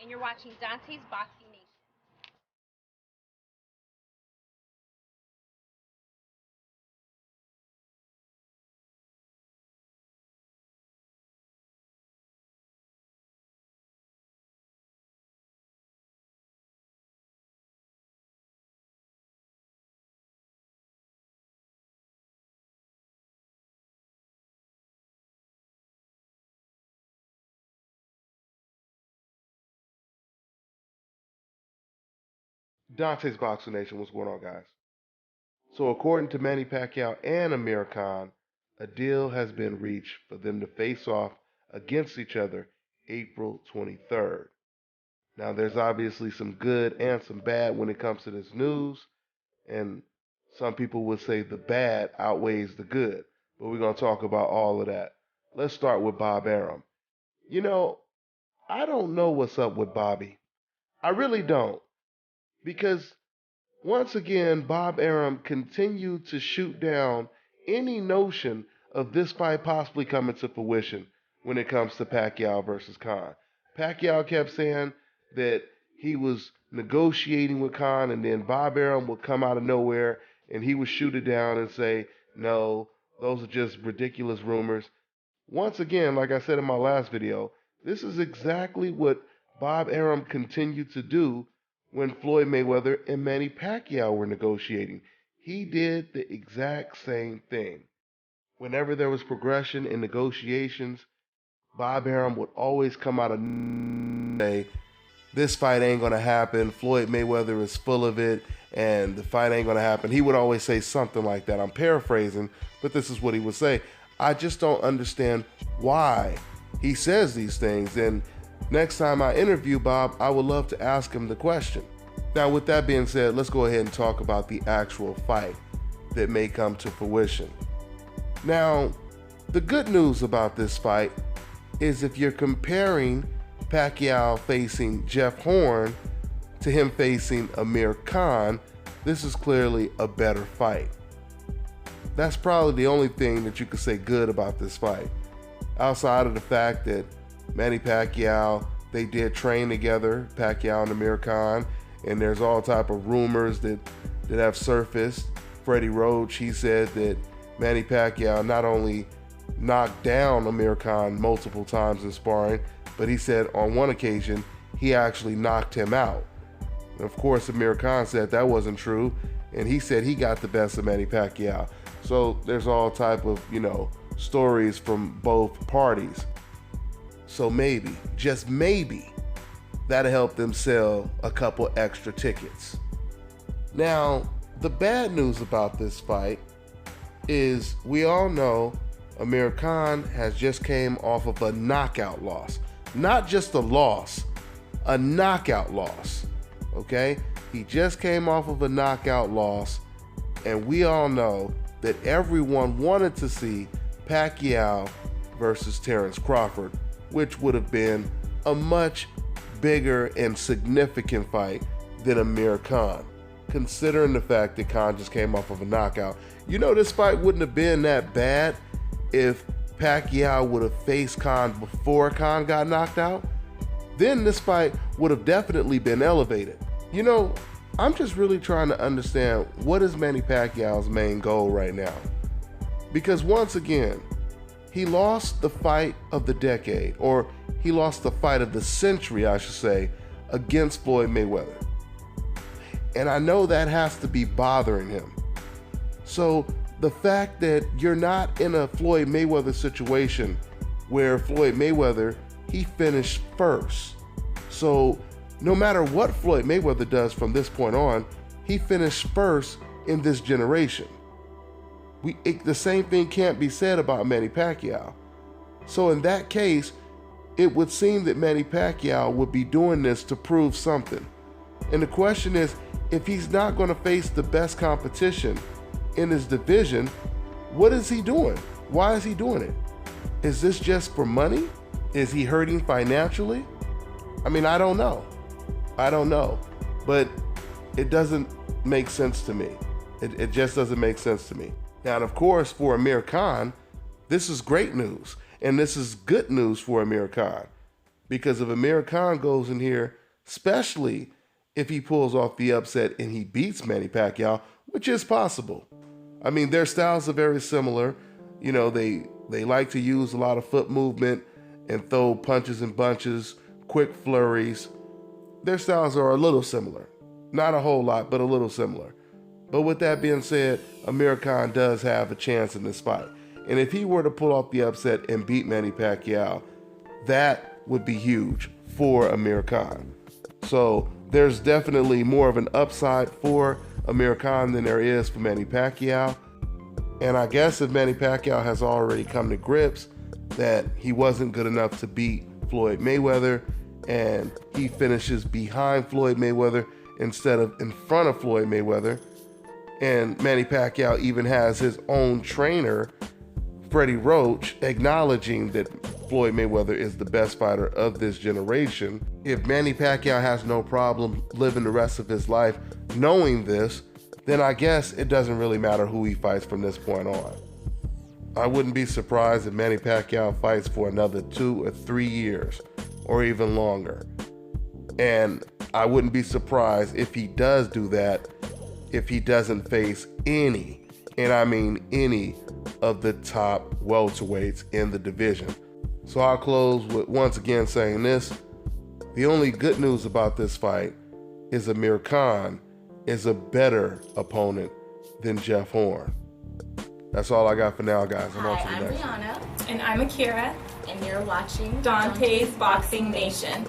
and you're watching Dante's Boxing Nation. Dante's Boxing Nation, what's going on, guys? So, according to Manny Pacquiao and Amir Khan, a deal has been reached for them to face off against each other April 23rd. Now, there's obviously some good and some bad when it comes to this news, and some people would say the bad outweighs the good, but we're going to talk about all of that. Let's start with Bob Arum. You know, I don't know what's up with Bobby. I really don't, because once again, Bob Arum continued to shoot down any notion of this fight possibly coming to fruition when it comes to Pacquiao versus Khan. Pacquiao kept saying that he was negotiating with Khan, and then Bob Arum would come out of nowhere and he would shoot it down and say, no, those are just ridiculous rumors. Once again, like I said in my last video, this is exactly what Bob Arum continued to do when Floyd Mayweather and Manny Pacquiao were negotiating. He did the exact same thing. Whenever there was progression in negotiations, Bob Arum would always come out and say, this fight ain't gonna happen. Floyd Mayweather is full of it, and the fight ain't gonna happen. He would always say something like that. I'm paraphrasing, but this is what he would say. I just don't understand why he says these things. And next time I interview Bob, I would love to ask him the question. Now, with that being said, let's go ahead and talk about the actual fight that may come to fruition. Now, the good news about this fight is if you're comparing Pacquiao facing Jeff Horn to him facing Amir Khan, this is clearly a better fight. That's probably the only thing that you could say good about this fight. Outside of the fact that Manny Pacquiao, they did train together, Pacquiao and Amir Khan, and there's all type of rumors that have surfaced. Freddie Roach, he said that Manny Pacquiao not only knocked down Amir Khan multiple times in sparring, but he said on one occasion he actually knocked him out. And of course, Amir Khan said that wasn't true, and he said he got the best of Manny Pacquiao. So there's all type of, stories from both parties. So maybe, just maybe, that'll help them sell a couple extra tickets. Now, the bad news about this fight is we all know Amir Khan has just came off of a knockout loss. Not just a loss, a knockout loss. Okay? He just came off of a knockout loss, and we all know that everyone wanted to see Pacquiao versus Terrence Crawford, which would have been a much bigger and significant fight than Amir Khan, considering the fact that Khan just came off of a knockout. This fight wouldn't have been that bad if Pacquiao would have faced Khan before Khan got knocked out. Then this fight would have definitely been elevated. I'm just really trying to understand what is Manny Pacquiao's main goal right now. Because once again, he lost the fight of the decade, or he lost the fight of the century, I should say, against Floyd Mayweather. And I know that has to be bothering him. So the fact that you're not in a Floyd Mayweather situation where Floyd Mayweather, he finished first. So no matter what Floyd Mayweather does from this point on, he finished first in this generation. The same thing can't be said about Manny Pacquiao. So in that case, it would seem that Manny Pacquiao would be doing this to prove something. And the question is, if he's not going to face the best competition in his division, what is he doing? Why is he doing it? Is this just for money? Is he hurting financially? I don't know. But it doesn't make sense to me. It just doesn't make sense to me. Now, and of course, for Amir Khan, this is great news. And this is good news for Amir Khan. Because if Amir Khan goes in here, especially if he pulls off the upset and he beats Manny Pacquiao, which is possible. I mean, their styles are very similar. You know, they like to use a lot of foot movement and throw punches and bunches, quick flurries. Their styles are a little similar. Not a whole lot, but a little similar. But with that being said, Amir Khan does have a chance in this fight. And if he were to pull off the upset and beat Manny Pacquiao, that would be huge for Amir Khan. So there's definitely more of an upside for Amir Khan than there is for Manny Pacquiao. And I guess if Manny Pacquiao has already come to grips that he wasn't good enough to beat Floyd Mayweather, and he finishes behind Floyd Mayweather instead of in front of Floyd Mayweather, and Manny Pacquiao even has his own trainer, Freddie Roach, acknowledging that Floyd Mayweather is the best fighter of this generation. If Manny Pacquiao has no problem living the rest of his life knowing this, then I guess it doesn't really matter who he fights from this point on. I wouldn't be surprised if Manny Pacquiao fights for another 2 or 3 years, or even longer. And I wouldn't be surprised if he does do that, if he doesn't face any, and I mean any, of the top welterweights in the division. So I'll close with once again saying this: the only good news about this fight is Amir Khan is a better opponent than Jeff Horn. That's all I got for now, guys. I'm on to the I'm next. Rihanna, And I'm Akira. and you're watching Dante's Boxing Nation.